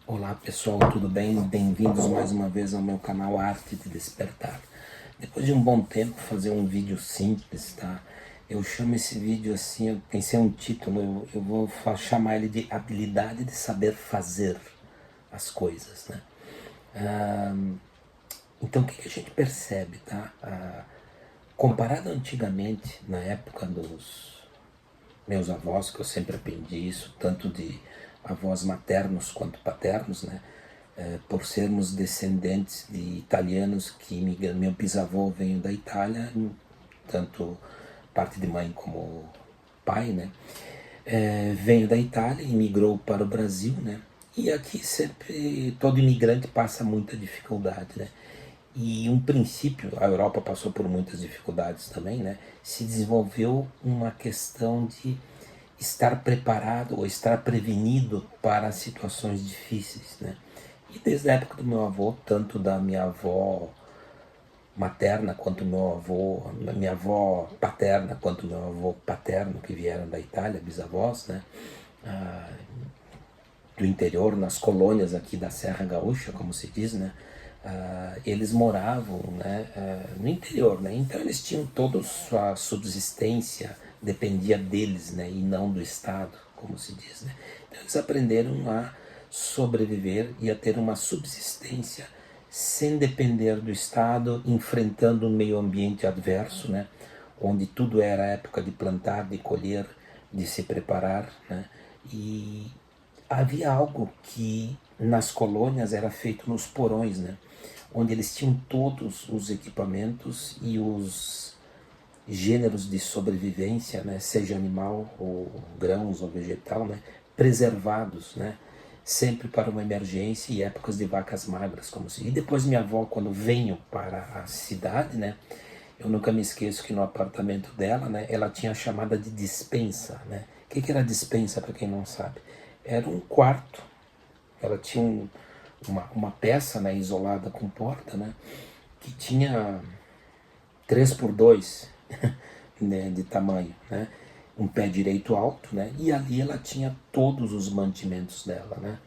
Olá pessoal, tudo bem? Bem-vindos mais uma vez ao meu canal Arte de Despertar. Depois de um bom tempo fazer um vídeo simples, tá? Eu chamo esse vídeo assim, eu pensei um título, eu vou chamar ele de Habilidade de Saber Fazer as Coisas, né? Então o que a gente percebe, tá? Comparado antigamente, na época dos meus avós, que eu sempre aprendi isso, tanto de avós maternos quanto paternos, né? Por sermos descendentes de italianos que imigram. Meu bisavô veio da Itália, tanto parte de mãe como pai, né? Veio da Itália, imigrou para o Brasil, né? E aqui sempre todo imigrante passa muita dificuldade, né? E um princípio, a Europa passou por muitas dificuldades também, né? Se desenvolveu uma questão de estar preparado ou estar prevenido para situações difíceis, né? E desde a época do meu avô, tanto da minha avó materna quanto meu avô, minha avó paterna quanto meu avô paterno, que vieram da Itália, bisavós, né? Do interior, nas colônias aqui da Serra Gaúcha, como se diz, né? Eles moravam, né, no interior, né? Então eles tinham toda a sua subsistência, dependia deles, né, e não do Estado, como se diz, né? Então eles aprenderam a sobreviver e a ter uma subsistência sem depender do Estado, enfrentando um meio ambiente adverso, né? Onde tudo era época de plantar, de colher, de se preparar, né? E havia algo que nas colônias era feito nos porões, né? Onde eles tinham todos os equipamentos e os gêneros de sobrevivência, né? Seja animal ou grãos ou vegetal, né? Preservados, né? Sempre para uma emergência e épocas de vacas magras, como se. E depois minha avó, quando venho para a cidade, né? Eu nunca me esqueço que no apartamento dela, né, ela tinha a chamada de dispensa, né? O que era dispensa, para quem não sabe? Era um quarto. Ela tinha uma peça, né, isolada com porta, né, que tinha 3 por 2 né, de tamanho, né? Um pé direito alto, né? E ali ela tinha todos os mantimentos dela, né?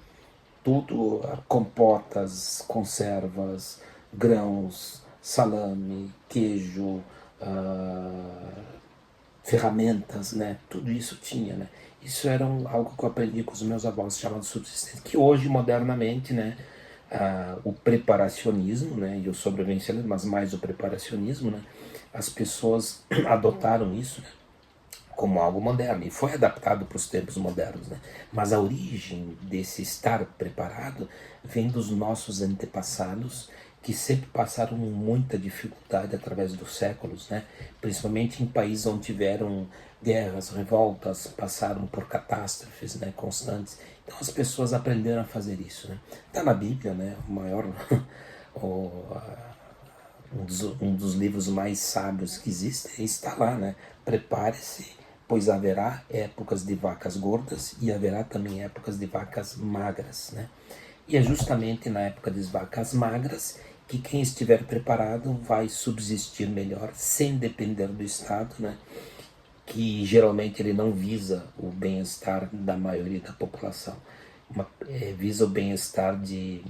Tudo, compotas, conservas, grãos, salame, queijo, ferramentas, né? Tudo isso tinha, né? Isso era algo que eu aprendi com os meus avós, chamado subsistência, que hoje, modernamente, né? O preparacionismo, né? E o sobrevivencialismo, mas mais o preparacionismo, né? As pessoas adotaram isso, né, como algo moderno e foi adaptado para os tempos modernos, né? Mas a origem desse estar preparado vem dos nossos antepassados que sempre passaram muita dificuldade através dos séculos, né? Principalmente em países onde tiveram guerras, revoltas, passaram por catástrofes, né, constantes. Então as pessoas aprenderam a fazer isso, né? Tá na Bíblia, né? O maior o, um dos livros mais sábios que existe está lá, né? Prepare-se, pois haverá épocas de vacas gordas e haverá também épocas de vacas magras, né? E é justamente na época das vacas magras que quem estiver preparado vai subsistir melhor, sem depender do Estado, né? Que geralmente ele não visa o bem-estar da maioria da população, visa o bem-estar de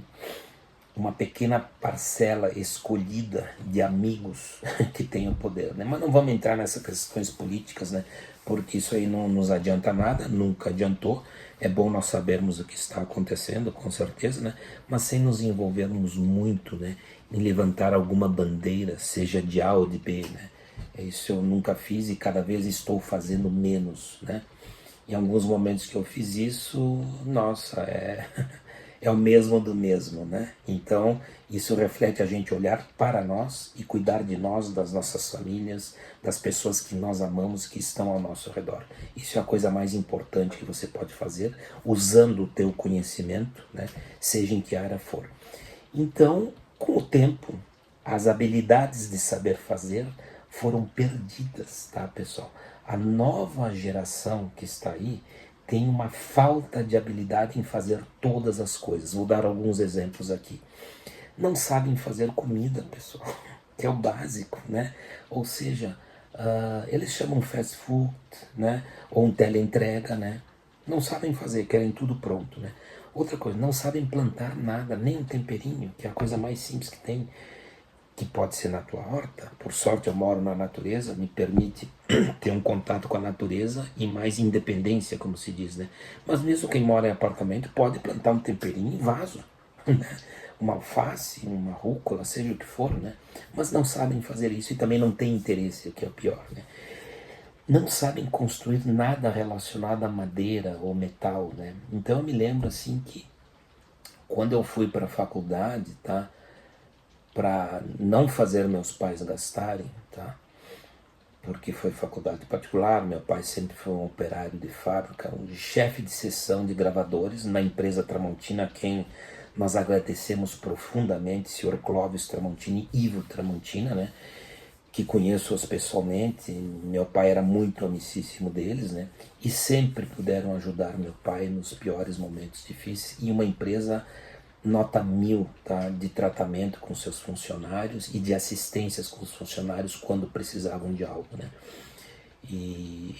uma pequena parcela escolhida de amigos que tem o poder, né? Mas não vamos entrar nessas questões políticas, né? Porque isso aí não nos adianta nada, nunca adiantou. É bom nós sabermos o que está acontecendo, com certeza, né? Mas sem nos envolvermos muito, né, em levantar alguma bandeira, seja de A ou de B, né? Isso eu nunca fiz e cada vez estou fazendo menos, né? Em alguns momentos que eu fiz isso, nossa, é o mesmo do mesmo, né? Então, isso reflete a gente olhar para nós e cuidar de nós, das nossas famílias, das pessoas que nós amamos, que estão ao nosso redor. Isso é a coisa mais importante que você pode fazer, usando o teu conhecimento, né? Seja em que área for. Então, com o tempo, as habilidades de saber fazer foram perdidas, tá, pessoal? A nova geração que está aí tem uma falta de habilidade em fazer todas as coisas. Vou dar alguns exemplos aqui. Não sabem fazer comida, pessoal, que é o básico, né? Ou seja, eles chamam fast food, né? Ou um teleentrega, né? Não sabem fazer, querem tudo pronto, né? Outra coisa, não sabem plantar nada, nem um temperinho, que é a coisa mais simples que tem, que pode ser na tua horta. Por sorte eu moro na natureza, me permite ter um contato com a natureza e mais independência, como se diz, né? Mas mesmo quem mora em apartamento pode plantar um temperinho em vaso, né? Uma alface, uma rúcula, seja o que for, né? Mas não sabem fazer isso e também não têm interesse, o que é o pior, né? Não sabem construir nada relacionado a madeira ou metal, né? Então eu me lembro assim que quando eu fui para a faculdade, tá? Para não fazer meus pais gastarem, tá? Porque foi faculdade particular, meu pai sempre foi um operário de fábrica, um chefe de seção de gravadores na empresa Tramontina, a quem nós agradecemos profundamente, senhor Clóvis Tramontini e Ivo Tramontina, né? Que conheço-os pessoalmente. Meu pai era muito amicíssimo deles, né? E sempre puderam ajudar meu pai nos piores momentos difíceis. E uma empresa nota 1000, tá? De tratamento com seus funcionários e de assistências com os funcionários quando precisavam de algo, né? E,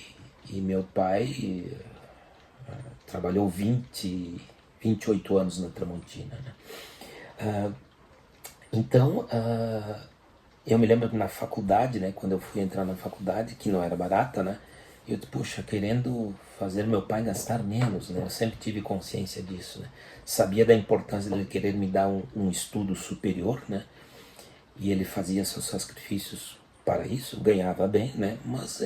e meu pai trabalhou 28 anos na Tramontina, né? Então, eu me lembro que na faculdade, né, quando eu fui entrar na faculdade, que não era barata, né, eu disse, puxa, querendo fazer meu pai gastar menos, né, eu sempre tive consciência disso, né, sabia da importância dele querer me dar um estudo superior, né, e ele fazia seus sacrifícios para isso, ganhava bem, né, mas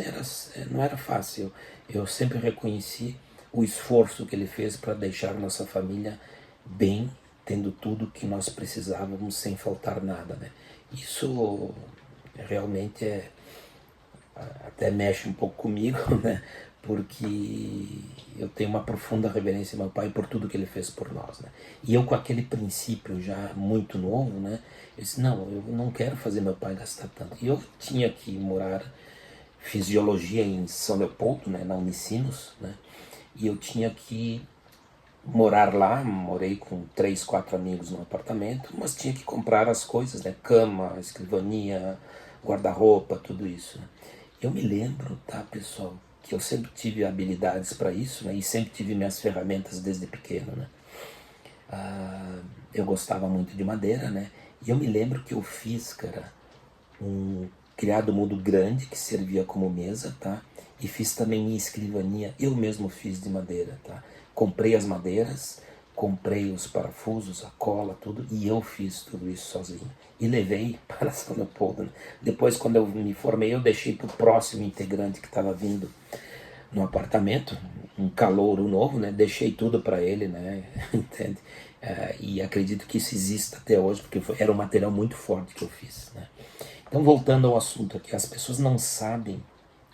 não era fácil. Eu sempre reconheci o esforço que ele fez para deixar nossa família bem, tendo tudo que nós precisávamos sem faltar nada, né. Isso realmente até mexe um pouco comigo, né? Porque eu tenho uma profunda reverência ao meu pai por tudo que ele fez por nós, né? E eu com aquele princípio já muito novo, né? Eu disse, não, eu não quero fazer meu pai gastar tanto. E eu tinha que morar fisiologia em São Leopoldo, né? Na Unicinos, né? E eu tinha que morar lá, morei com 3, 4 amigos no apartamento, mas tinha que comprar as coisas, né? Cama, escrivania, guarda-roupa, tudo isso, né? Eu me lembro, tá, pessoal, que eu sempre tive habilidades para isso, né? E sempre tive minhas ferramentas desde pequeno, né? Eu gostava muito de madeira, né? E eu me lembro que eu fiz, cara, um criado mudo grande que servia como mesa, tá? E fiz também minha escrivania, eu mesmo fiz de madeira, tá? Comprei as madeiras, comprei os parafusos, a cola, tudo, e eu fiz tudo isso sozinho. E levei para São Leopoldo, né? Depois, quando eu me formei, eu deixei para o próximo integrante que estava vindo no apartamento, um calouro novo, né? Deixei tudo para ele, né? Entende? E acredito que isso exista até hoje, porque era um material muito forte que eu fiz, né? Então, voltando ao assunto aqui, as pessoas não sabem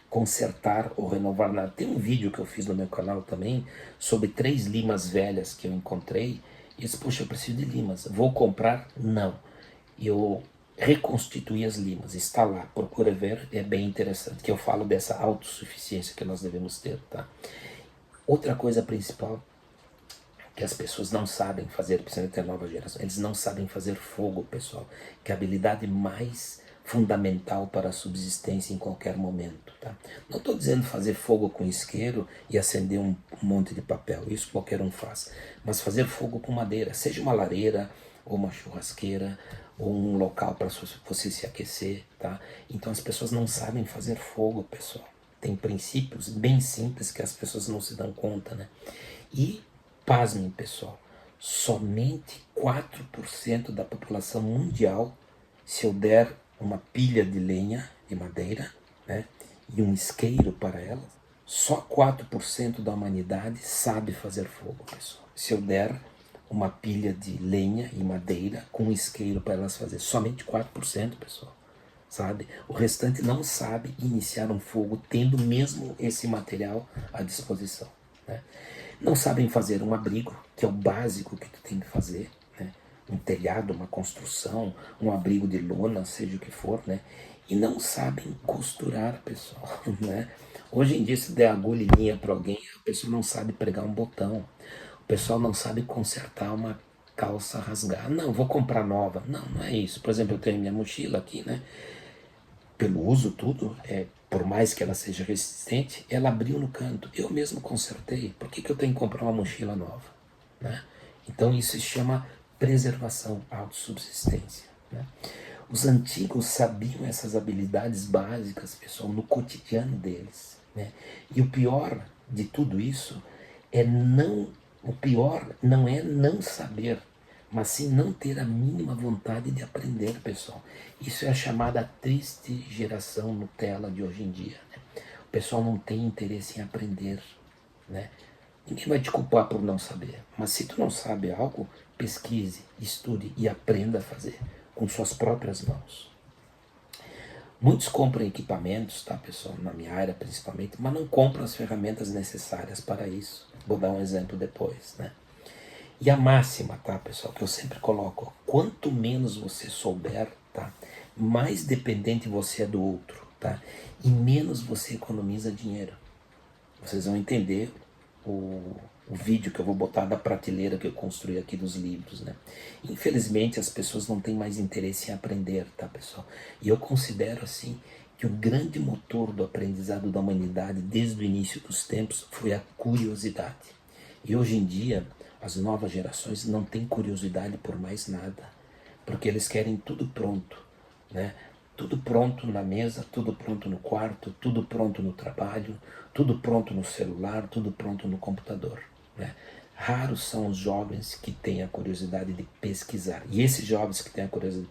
consertar ou renovar nada. Tem um vídeo que eu fiz no meu canal também sobre 3 limas velhas que eu encontrei. E eu disse, puxa, eu preciso de limas. Vou comprar? Não. Eu reconstituí as limas. Está lá, procura ver, é bem interessante. Que eu falo dessa autossuficiência que nós devemos ter, tá? Outra coisa principal que as pessoas não sabem fazer, principalmente a nova geração, eles não sabem fazer fogo, pessoal, que é a habilidade mais fundamental para a subsistência em qualquer momento, tá? Não estou dizendo fazer fogo com isqueiro e acender um monte de papel, isso qualquer um faz, mas fazer fogo com madeira, seja uma lareira, ou uma churrasqueira, ou um local para você se aquecer, tá? Então as pessoas não sabem fazer fogo, pessoal. Tem princípios bem simples que as pessoas não se dão conta, né? E, pasmem, pessoal, somente 4% da população mundial, se eu der uma pilha de lenha, de madeira, né, e um isqueiro para ela, só 4% da humanidade sabe fazer fogo, pessoal. Se eu der uma pilha de lenha e madeira com um isqueiro para elas fazer, somente 4%, pessoal, sabe? O restante não sabe iniciar um fogo tendo mesmo esse material à disposição, né? Não sabem fazer um abrigo, que é o básico que tu tem que fazer, né? Um telhado, uma construção, um abrigo de lona, seja o que for, né? E não sabem costurar, pessoal, né? Hoje em dia, se der agulha e linha para alguém, a pessoa não sabe pregar um botão, o pessoal não sabe consertar uma calça rasgada. Não, vou comprar nova. Não, não é isso. Por exemplo, eu tenho minha mochila aqui, né? Pelo uso tudo, por mais que ela seja resistente, ela abriu no canto. Eu mesmo consertei. Por que eu tenho que comprar uma mochila nova, né? Então isso se chama preservação, autossubsistência, né? Os antigos sabiam essas habilidades básicas, pessoal, no cotidiano deles, né? E o pior de tudo isso é não, o pior não é não saber, mas sim não ter a mínima vontade de aprender, pessoal. Isso é a chamada triste geração Nutella de hoje em dia, né? O pessoal não tem interesse em aprender, né? Ninguém vai te culpar por não saber, mas se tu não sabe algo, pesquise, estude e aprenda a fazer com suas próprias mãos. Muitos compram equipamentos, tá, pessoal, na minha área principalmente, mas não compram as ferramentas necessárias para isso. Vou dar um exemplo depois, né? E a máxima, tá, pessoal, que eu sempre coloco, ó, quanto menos você souber, tá, mais dependente você é do outro, tá, e menos você economiza dinheiro. Vocês vão entender o vídeo que eu vou botar da prateleira que eu construí aqui dos livros, né? Infelizmente as pessoas não têm mais interesse em aprender, tá, pessoal? E eu considero assim que o grande motor do aprendizado da humanidade desde o início dos tempos foi a curiosidade. E hoje em dia as novas gerações não têm curiosidade por mais nada, porque eles querem tudo pronto, né? Tudo pronto na mesa, tudo pronto no quarto, tudo pronto no trabalho, tudo pronto no celular, tudo pronto no computador, né? Raros são os jovens que têm a curiosidade de pesquisar. E esses jovens que têm a curiosidade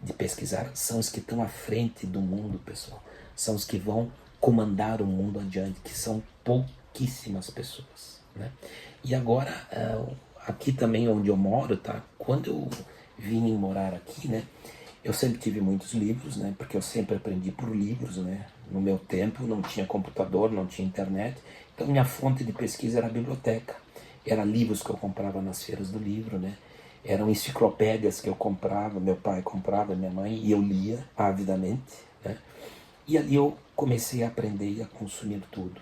de pesquisar são os que estão à frente do mundo, pessoal. São os que vão comandar o mundo adiante, que são pouquíssimas pessoas, né? E agora, aqui também onde eu moro, tá? Quando eu vim morar aqui, né? Eu sempre tive muitos livros, né? Porque eu sempre aprendi por livros, né? No meu tempo não tinha computador, não tinha internet, então minha fonte de pesquisa era a biblioteca. Era livros que eu comprava nas feiras do livro, né? Eram enciclopédias que eu comprava, meu pai comprava, minha mãe, e eu lia avidamente, né? E ali eu comecei a aprender e a consumir tudo,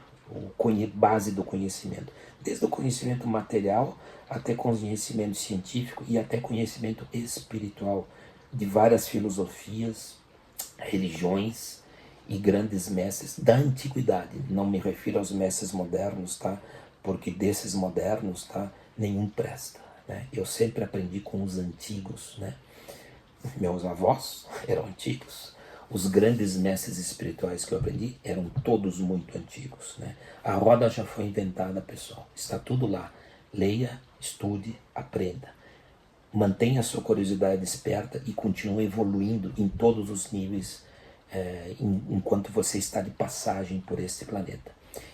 base do conhecimento, desde o conhecimento material até conhecimento científico e até conhecimento espiritual de várias filosofias, religiões e grandes mestres da antiguidade. Não me refiro aos mestres modernos, tá? Porque desses modernos, tá? Nenhum presta, né? Eu sempre aprendi com os antigos, né? Meus avós eram antigos. Os grandes mestres espirituais que eu aprendi eram todos muito antigos, né? A roda já foi inventada, pessoal. Está tudo lá. Leia, estude, aprenda. Mantenha a sua curiosidade desperta e continue evoluindo em todos os níveis enquanto você está de passagem por este planeta.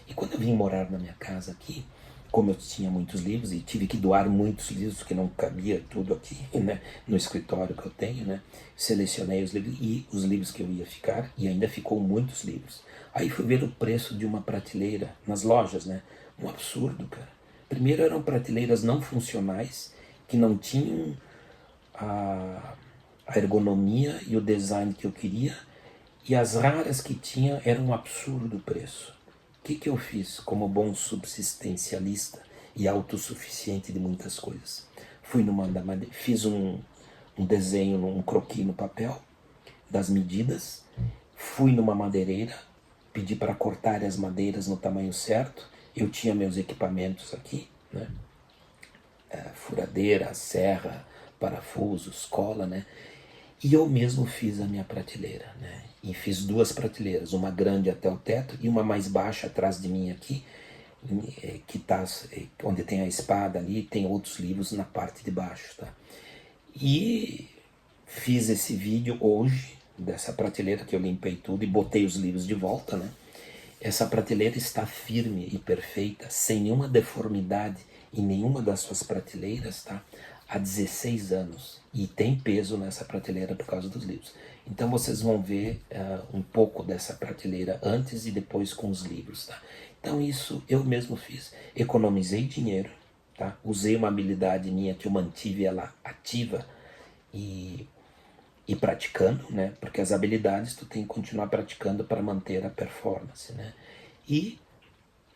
E quando eu vim morar na minha casa aqui, como eu tinha muitos livros e tive que doar muitos livros, que não cabia tudo aqui, né, no escritório que eu tenho, né, selecionei os livros e os livros que eu ia ficar, e ainda ficou muitos livros. Aí fui ver o preço de uma prateleira nas lojas, né, um absurdo, cara. Primeiro eram prateleiras não funcionais, que não tinham a ergonomia e o design que eu queria, e as raras que tinha eram um absurdo o preço. O que eu fiz como bom subsistencialista e autossuficiente de muitas coisas? Fui numa da madeira, fiz um desenho, um croquis no papel das medidas, fui numa madeireira, pedi para cortar as madeiras no tamanho certo, eu tinha meus equipamentos aqui, né? Furadeira, serra, parafusos, cola, né? E eu mesmo fiz a minha prateleira, né? E fiz duas prateleiras, uma grande até o teto e uma mais baixa atrás de mim aqui, que tá, onde tem a espada ali, tem outros livros na parte de baixo, tá? E fiz esse vídeo hoje, dessa prateleira que eu limpei tudo e botei os livros de volta, né? Essa prateleira está firme e perfeita, sem nenhuma deformidade em nenhuma das suas prateleiras, tá? Há 16 anos. E tem peso nessa prateleira por causa dos livros. Então vocês vão ver um pouco dessa prateleira antes e depois com os livros, tá? Então isso eu mesmo fiz. Economizei dinheiro, tá? Usei uma habilidade minha que eu mantive ela ativa e praticando, né? Porque as habilidades tu tem que continuar praticando para manter a performance, né? E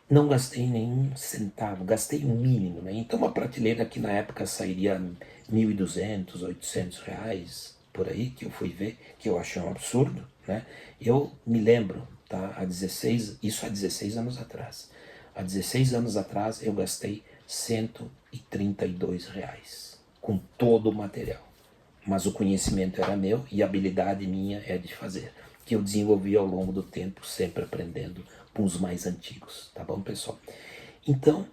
não gastei nenhum centavo, gastei o mínimo, né? Então uma prateleira que na época sairia 1.200, R$ 800, por aí, que eu fui ver, que eu achei um absurdo, né? Eu me lembro, tá? Isso há 16 anos atrás. Há 16 anos atrás eu gastei R$ 132, com todo o material. Mas o conhecimento era meu e a habilidade minha é de fazer, que eu desenvolvi ao longo do tempo, sempre aprendendo com os mais antigos, tá bom, pessoal? Então,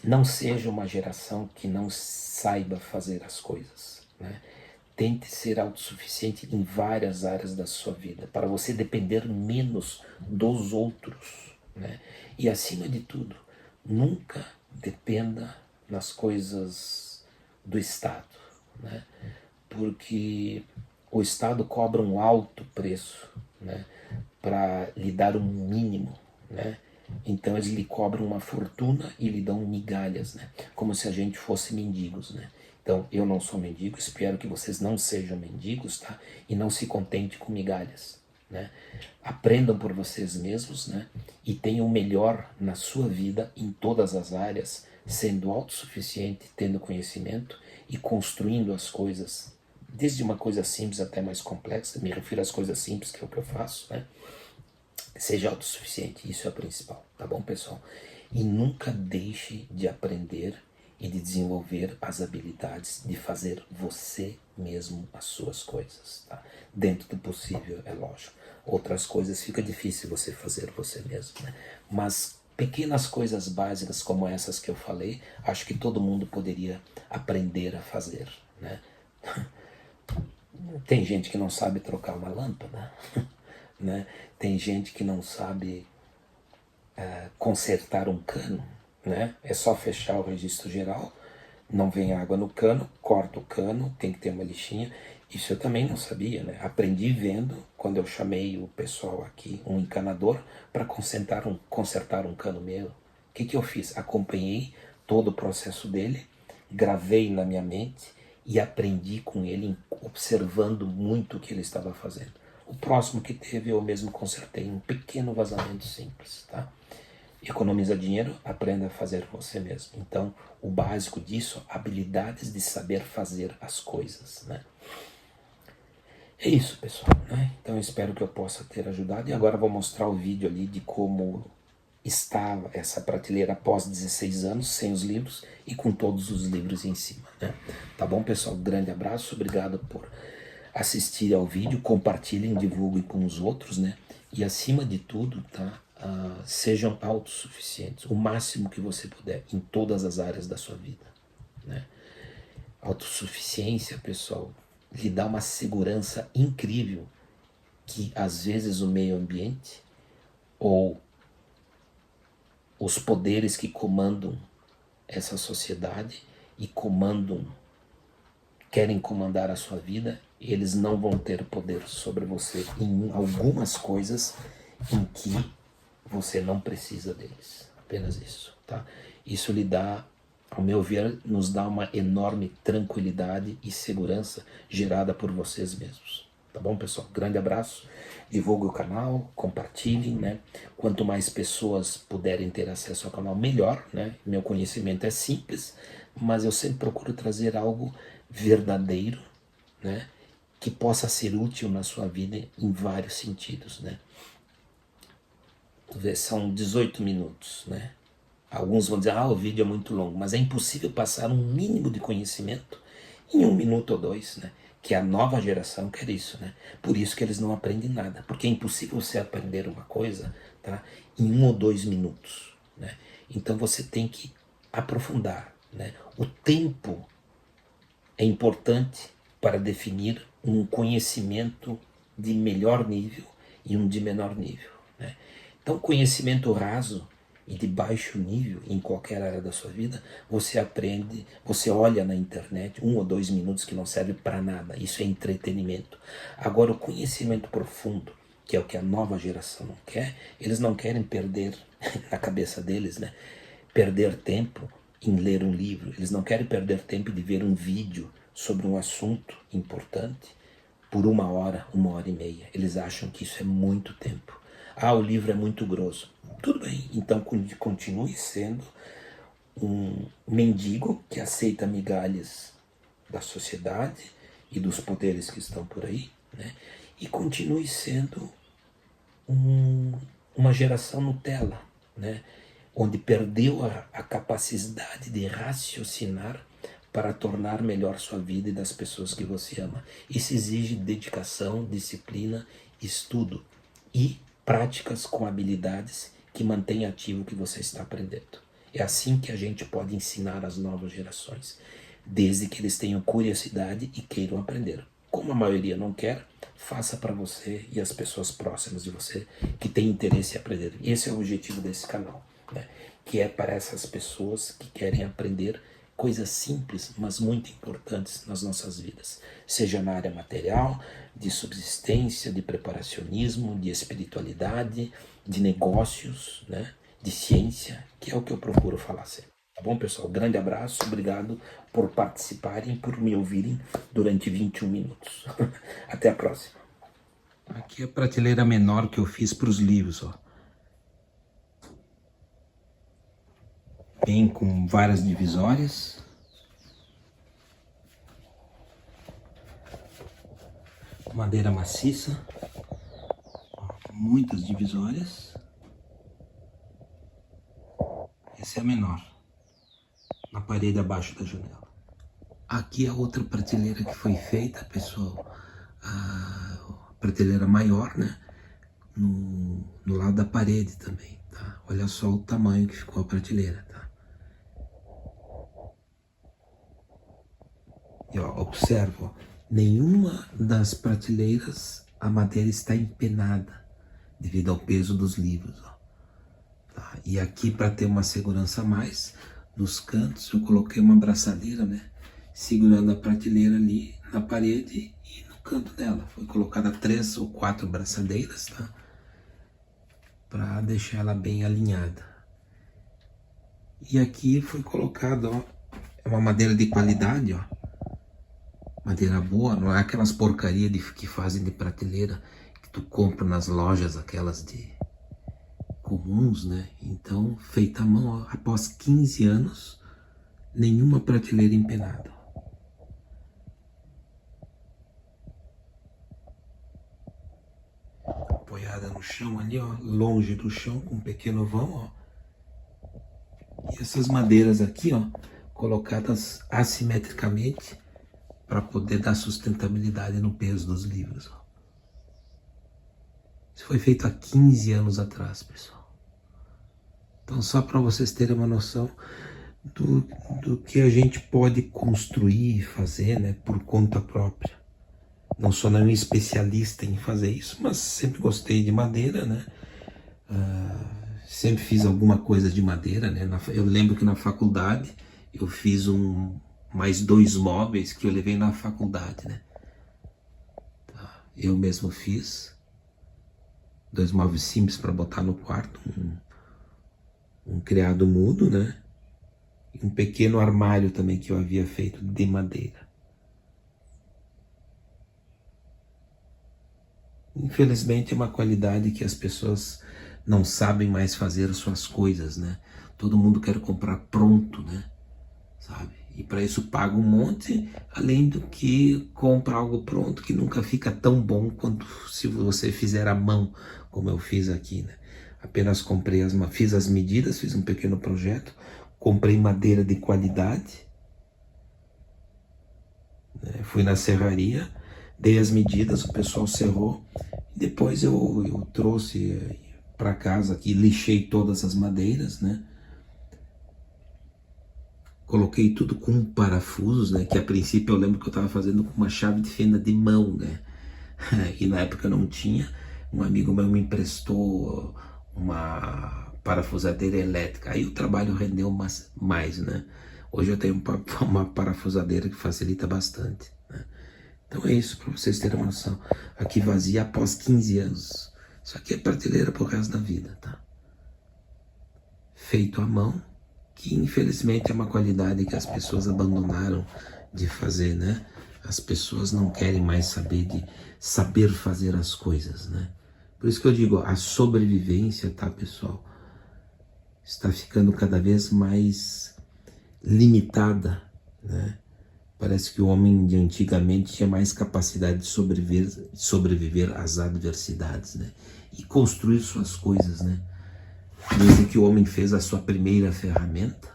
não seja uma geração que não saiba fazer as coisas, né? Tente ser autossuficiente em várias áreas da sua vida, para você depender menos dos outros, né? E acima de tudo, nunca dependa nas coisas do Estado, né? Porque o Estado cobra um alto preço, né, para lhe dar um mínimo, né? Então eles lhe cobram uma fortuna e lhe dão migalhas, né? Como se a gente fosse mendigos, né? Então eu não sou mendigo, espero que vocês não sejam mendigos, tá? E não se contente com migalhas, né? Aprendam por vocês mesmos, né? E tenham o melhor na sua vida em todas as áreas, sendo autossuficiente, tendo conhecimento e construindo as coisas, desde uma coisa simples até mais complexa. Me refiro às coisas simples, que é o que eu faço, né? Seja autossuficiente, isso é o principal, tá bom, pessoal? E nunca deixe de aprender e de desenvolver as habilidades de fazer você mesmo as suas coisas, tá? Dentro do possível, é lógico. Outras coisas fica difícil você fazer você mesmo, né? Mas pequenas coisas básicas como essas que eu falei, acho que todo mundo poderia aprender a fazer, né? Tem gente que não sabe trocar uma lâmpada, né? Tem gente que não sabe consertar um cano, né? É só fechar o registro geral, não vem água no cano, corta o cano, tem que ter uma lixinha. Isso eu também não sabia, né? Aprendi vendo, quando eu chamei o pessoal aqui, um encanador, para consertar um cano meu. O que eu fiz? Acompanhei todo o processo dele, gravei na minha mente e aprendi com ele, observando muito o que ele estava fazendo. O próximo que teve, eu mesmo consertei um pequeno vazamento simples, tá? Economiza dinheiro, aprenda a fazer você mesmo. Então, o básico disso, habilidades de saber fazer as coisas, né? É isso, pessoal, né? Então, espero que eu possa ter ajudado. E agora vou mostrar o vídeo ali de como estava essa prateleira após 16 anos, sem os livros e com todos os livros em cima, né? Tá bom, pessoal? Grande abraço, obrigado por assistir ao vídeo, compartilhem, divulguem com os outros, né? E acima de tudo, tá? Sejam autossuficientes, o máximo que você puder, em todas as áreas da sua vida, né? Autossuficiência, pessoal, lhe dá uma segurança incrível que às vezes o meio ambiente ou os poderes que comandam essa sociedade e querem comandar a sua vida, eles não vão ter poder sobre você em algumas coisas em que você não precisa deles. Apenas isso, tá? Isso lhe dá, ao meu ver, nos dá uma enorme tranquilidade e segurança gerada por vocês mesmos. Tá bom, pessoal? Grande abraço. Divulgue o canal, compartilhem, né? Quanto mais pessoas puderem ter acesso ao canal, melhor, né? Meu conhecimento é simples, mas eu sempre procuro trazer algo verdadeiro, né? Que possa ser útil na sua vida em vários sentidos, né? São 18 minutos, né? Alguns vão dizer, o vídeo é muito longo, mas é impossível passar um mínimo de conhecimento em 1 minuto ou 2, né? Que a nova geração quer isso, né? Por isso que eles não aprendem nada, porque é impossível você aprender uma coisa, tá? Em 1 ou 2 minutos, né? Então você tem que aprofundar, né? O tempo é importante para definir um conhecimento de melhor nível e um de menor nível, né? Então, conhecimento raso e de baixo nível em qualquer área da sua vida, você aprende, você olha na internet 1 ou 2 minutos que não serve para nada, isso é entretenimento. Agora, o conhecimento profundo, que é o que a nova geração não quer, eles não querem perder na cabeça deles, né? Perder tempo em ler um livro, eles não querem perder tempo de ver um vídeo sobre um assunto importante por 1 hora, 1 hora e meia. Eles acham que isso é muito tempo. O livro é muito grosso. Tudo bem, então continue sendo um mendigo que aceita migalhas da sociedade e dos poderes que estão por aí, né? E continue sendo uma geração Nutella, né? onde perdeu a capacidade de raciocinar para tornar melhor sua vida e das pessoas que você ama. Isso exige dedicação, disciplina, estudo e práticas com habilidades que mantêm ativo o que você está aprendendo. É assim que a gente pode ensinar as novas gerações, desde que eles tenham curiosidade e queiram aprender. Como a maioria não quer, faça para você e as pessoas próximas de você que têm interesse em aprender. Esse é o objetivo desse canal, né? Que é para essas pessoas que querem aprender coisas simples, mas muito importantes nas nossas vidas, seja na área material, de subsistência, de preparacionismo, de espiritualidade, de negócios, né? De ciência, que é o que eu procuro falar sempre. Tá bom, pessoal? Grande abraço, obrigado por participarem, por me ouvirem durante 21 minutos. Até a próxima. Aqui é a prateleira menor que eu fiz para os livros, ó. Vem com várias divisórias. Madeira maciça. Muitas divisórias. Essa é a menor. Na parede abaixo da janela. Aqui a outra prateleira que foi feita, pessoal. A prateleira maior, né? No lado da parede também, tá? Olha só o tamanho que ficou a prateleira, tá? E ó, observa, ó, nenhuma das prateleiras a madeira está empenada devido ao peso dos livros, ó. Tá? E aqui, para ter uma segurança a mais, nos cantos eu coloquei uma braçadeira, né? Segurando a prateleira ali na parede e no canto dela. Foi colocada 3 ou 4 braçadeiras, tá? Para deixar ela bem alinhada. E aqui foi colocado, ó, é uma madeira de qualidade, ó. Madeira boa, não é aquelas porcaria que fazem de prateleira que tu compra nas lojas, aquelas de comuns, né? Então, feita à mão, ó, após 15 anos, nenhuma prateleira empenada. Apoiada no chão ali, ó, longe do chão, com um pequeno vão, ó. E essas madeiras aqui, ó, colocadas assimetricamente para poder dar sustentabilidade no peso dos livros, ó. Isso foi feito há 15 anos atrás, pessoal. Então, só para vocês terem uma noção do que a gente pode construir e fazer, né, por conta própria. Não sou nenhum especialista em fazer isso, mas sempre gostei de madeira, né? Sempre fiz alguma coisa de madeira, né? Eu lembro que na faculdade eu fiz mais 2 móveis que eu levei na faculdade, né? Tá. Eu mesmo fiz 2 móveis simples para botar no quarto, um criado mudo, né? E um pequeno armário também que eu havia feito de madeira. Infelizmente é uma qualidade que as pessoas não sabem mais fazer as suas coisas, né? Todo mundo quer comprar pronto, né? Sabe? E para isso paga um monte, além do que compra algo pronto que nunca fica tão bom quanto se você fizer à mão, como eu fiz aqui, né? Apenas fiz as medidas, fiz um pequeno projeto, comprei madeira de qualidade, né? Fui na serraria, dei as medidas, o pessoal serrou, e depois eu trouxe para casa aqui, lixei todas as madeiras, né? Coloquei tudo com parafusos, né? Que a princípio eu lembro que eu estava fazendo com uma chave de fenda de mão, né? E na época eu não tinha. Um amigo meu me emprestou uma parafusadeira elétrica. Aí o trabalho rendeu mais, né? Hoje eu tenho uma parafusadeira que facilita bastante, né? Então é isso, para vocês terem uma noção. Aqui vazia após 15 anos. Isso aqui é prateleira pro resto da vida, tá? Feito à mão, que infelizmente é uma qualidade que as pessoas abandonaram de fazer, né? As pessoas não querem mais saber fazer as coisas, né? Por isso que eu digo, a sobrevivência, tá, pessoal, está ficando cada vez mais limitada, né? Parece que o homem de antigamente tinha mais capacidade de sobreviver às adversidades, né? E construir suas coisas, né? Desde que o homem fez a sua primeira ferramenta,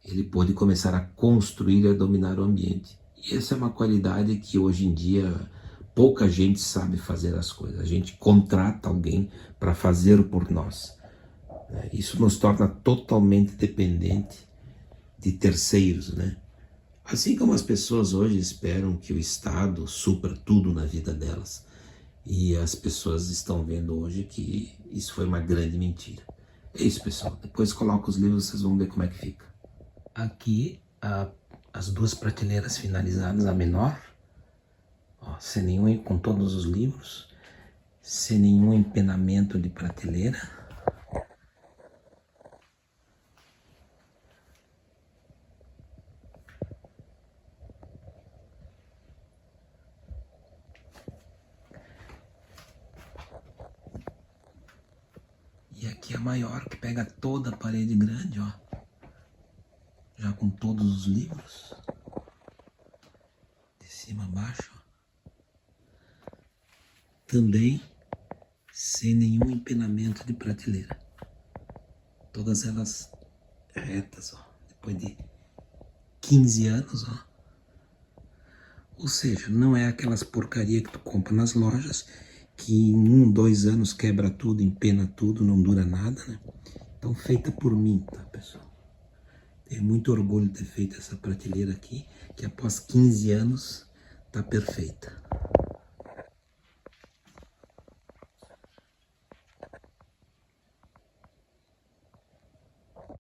ele pôde começar a construir e a dominar o ambiente. E essa é uma qualidade que hoje em dia pouca gente sabe fazer as coisas. A gente contrata alguém para fazer por nós. Isso nos torna totalmente dependente de terceiros, né? Assim como as pessoas hoje esperam que o Estado supra tudo na vida delas. E as pessoas estão vendo hoje que isso foi uma grande mentira. É isso, pessoal. Depois coloca os livros, vocês vão ver como é que fica. Aqui, as duas prateleiras finalizadas, a menor, ó, sem nenhum, com todos os livros, sem nenhum empenamento de prateleira. E aqui a maior, que pega toda a parede grande, ó. Já com todos os livros. De cima a baixo, ó. Também sem nenhum empenamento de prateleira. Todas elas retas, ó. Depois de 15 anos, ó. Ou seja, não é aquelas porcaria que tu compra nas lojas, que em 2 anos quebra tudo, empena tudo, não dura nada, né? Então, feita por mim, tá, pessoal? Tenho muito orgulho de ter feito essa prateleira aqui, que após 15 anos tá perfeita.